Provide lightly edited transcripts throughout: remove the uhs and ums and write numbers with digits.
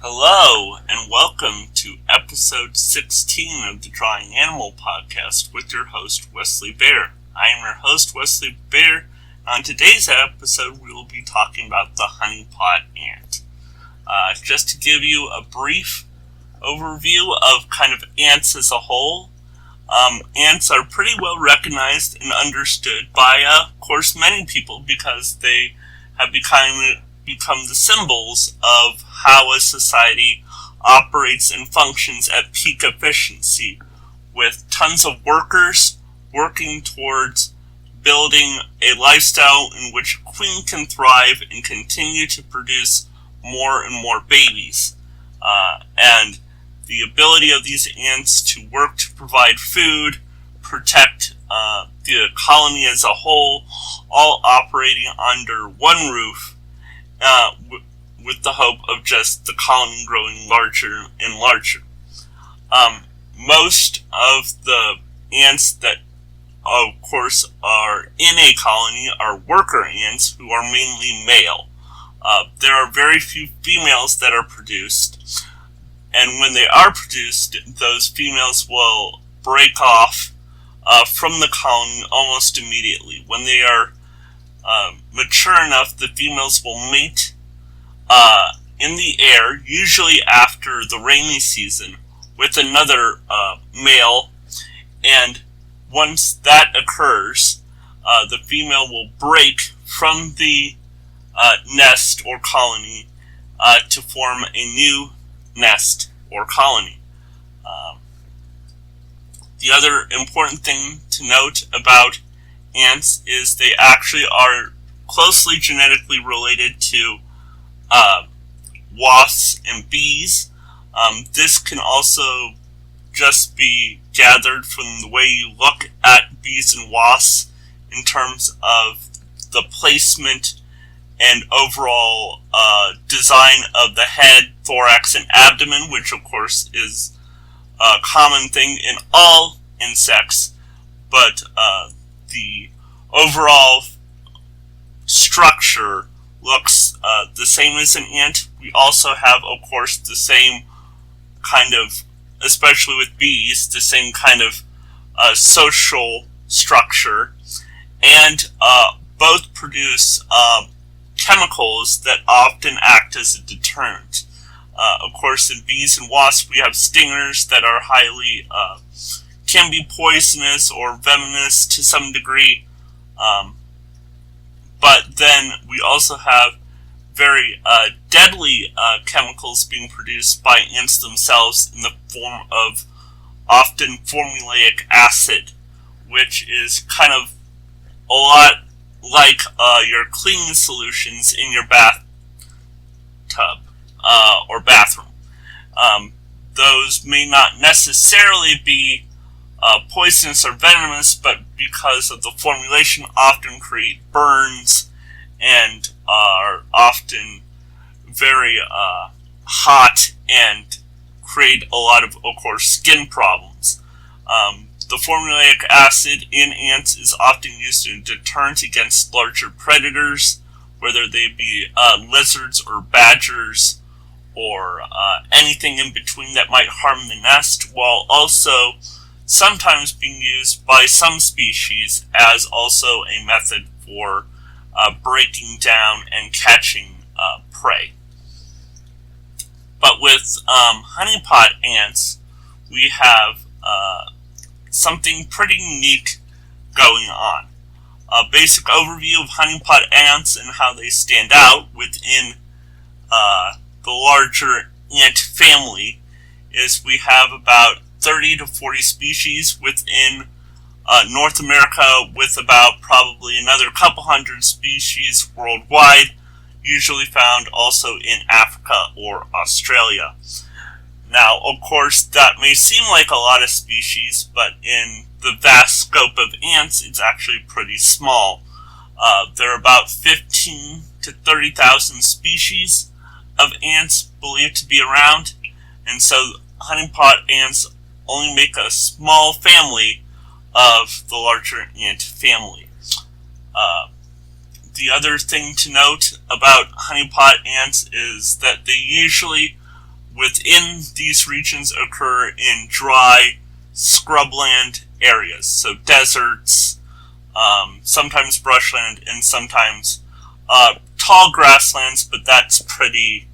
Hello, and welcome to episode 16 of the Drawing Animal Podcast with your host, Wesley Bear. I am your host, Wesley Bear. On today's episode, we will be talking about the honeypot ant. Just to give you a brief overview of kind of ants as a whole, ants are pretty well recognized and understood by, of course, many people because they have become the symbols of how a society operates and functions at peak efficiency, with tons of workers working towards building a lifestyle in which a queen can thrive and continue to produce more and more babies. And the ability of these ants to work to provide food, protect the colony as a whole, all operating under one roof, with the hope of just the colony growing larger and larger. Most of the ants that, of course, are in a colony are worker ants who are mainly male. There are very few females that are produced, and when they are produced, those females will break off from the colony almost immediately. When they are mature enough, the females will mate in the air, usually after the rainy season, with another male, and once that occurs, the female will break from the nest or colony to form a new nest or colony. The other important thing to note about ants is they actually are closely genetically related to wasps and bees. This can also just be gathered from the way you look at bees and wasps in terms of the placement and overall design of the head, thorax, and abdomen, which of course is a common thing in all insects, but the overall structure looks the same as an ant. We also have, of course, the same kind of, especially with bees, the same kind of social structure, and both produce chemicals that often act as a deterrent. Of course, in bees and wasps, we have stingers that are highly can be poisonous or venomous to some degree, but then we also have very deadly chemicals being produced by ants themselves in the form of often formulaic acid, which is kind of a lot like your cleaning solutions in your bathtub or bathroom. Those may not necessarily be poisonous or venomous, but because of the formulation often create burns and are often very hot and create a lot of course, skin problems. The formulaic acid in ants is often used as a deterrent against larger predators, whether they be lizards or badgers or anything in between that might harm the nest, while also sometimes being used by some species as also a method for breaking down and catching prey. But with honeypot ants, we have something pretty unique going on. A basic overview of honeypot ants and how they stand out within the larger ant family is we have about 30 to 40 species within North America, with about probably another couple hundred species worldwide, usually found also in Africa or Australia. Now, of course, that may seem like a lot of species, but in the vast scope of ants, it's actually pretty small. There are about 15 to 30,000 species of ants believed to be around, and so honeypot ants only make a small family of the larger ant family. The other thing to note about honeypot ants is that they usually within these regions occur in dry scrubland areas, so deserts, sometimes brushland, and sometimes tall grasslands, but that's pretty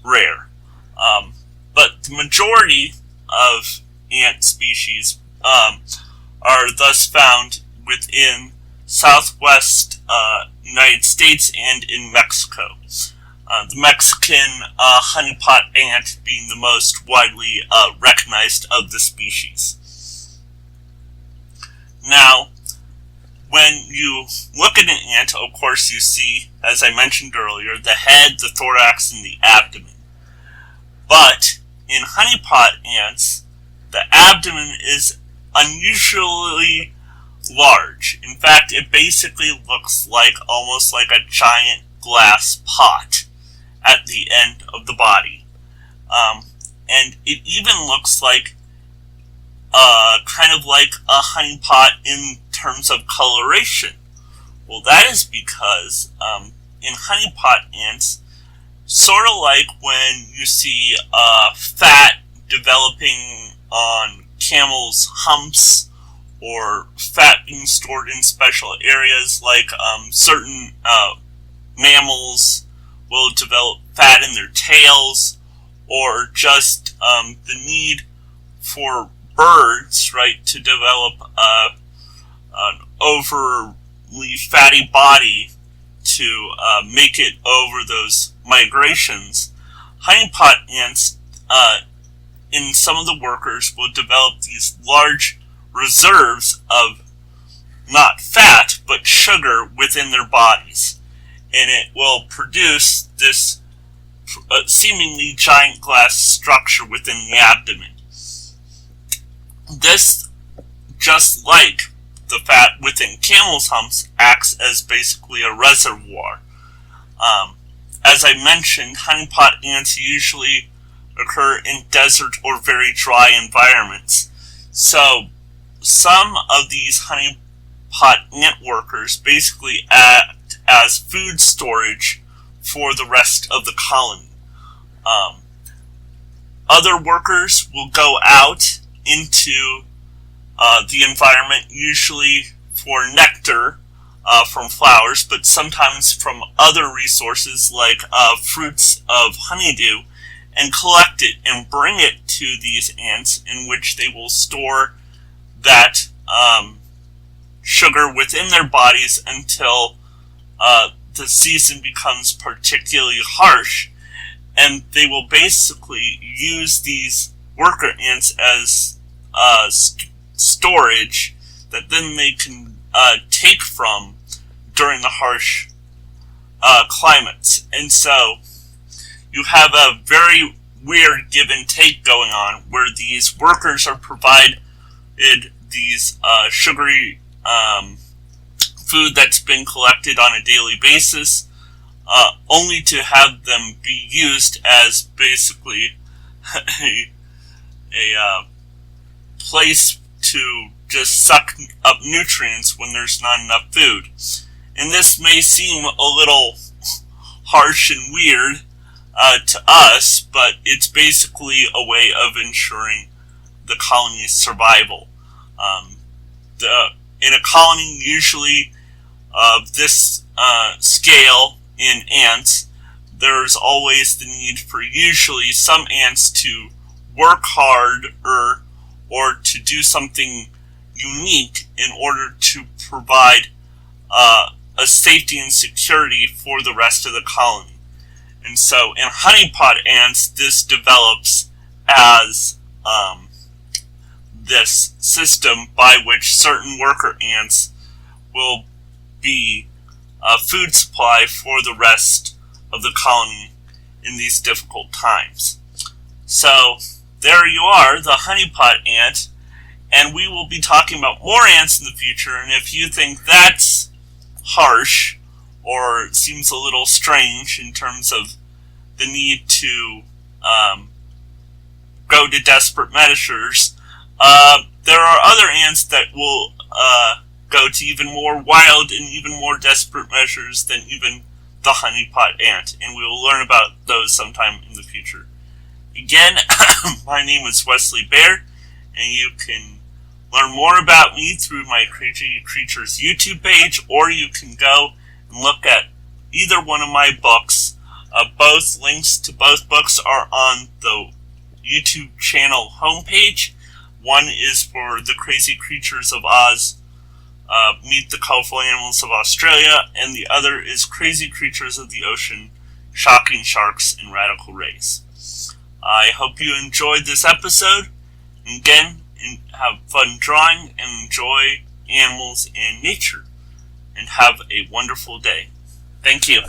rare. But the majority of ant species are thus found within southwest United States and in Mexico. The Mexican honeypot ant being the most widely recognized of the species. Now, when you look at an ant, of course you see, as I mentioned earlier, the head, the thorax, and the abdomen. But in honeypot ants, the abdomen is unusually large. In fact, it basically looks almost like a giant glass pot at the end of the body. And it even looks like kind of like a honeypot in terms of coloration. Well, that is because in honeypot ants, sort of like when you see fat developing on camels' humps, or fat being stored in special areas, like certain mammals will develop fat in their tails, or just the need for birds, right, to develop an overly fatty body to make it over those migrations. Honeypot ants, in some of the workers, will develop these large reserves of not fat, but sugar within their bodies. And it will produce this seemingly giant glass structure within the abdomen. This, just like the fat within camel's humps, acts as basically a reservoir. As I mentioned, honeypot ants usually occur in desert or very dry environments. So, some of these honeypot ant workers basically act as food storage for the rest of the colony. Other workers will go out into the environment, usually for nectar from flowers, but sometimes from other resources like fruits of honeydew, and collect it and bring it to these ants, in which they will store that sugar within their bodies until the season becomes particularly harsh, and they will basically use these worker ants as storage that then they can take from during the harsh climates. And so you have a very weird give and take going on, where these workers are provided these sugary food that's been collected on a daily basis, only to have them be used as basically a place to just suck up nutrients when there's not enough food. And this may seem a little harsh and weird to us, but it's basically a way of ensuring the colony's survival. In a colony usually of this scale in ants, there's always the need for usually some ants to work hard or to do something unique in order to provide a safety and security for the rest of the colony. And so in honeypot ants, this develops as this system by which certain worker ants will be a food supply for the rest of the colony in these difficult times. So there you are, the honeypot ant, and we will be talking about more ants in the future. And if you think that's harsh or seems a little strange in terms of the need to go to desperate measures, there are other ants that will go to even more wild and even more desperate measures than even the honeypot ant, and we will learn about those sometime in the future. Again, my name is Wesley Bear, and you can learn more about me through my Crazy Creatures YouTube page, or you can go and look at either one of my books. Both links to both books are on the YouTube channel homepage. One is for the Crazy Creatures of Oz, Meet the Colorful Animals of Australia, and the other is Crazy Creatures of the Ocean, Shocking Sharks and Radical Rays. I hope you enjoyed this episode. And again, have fun drawing and enjoy animals and nature. And have a wonderful day. Thank you.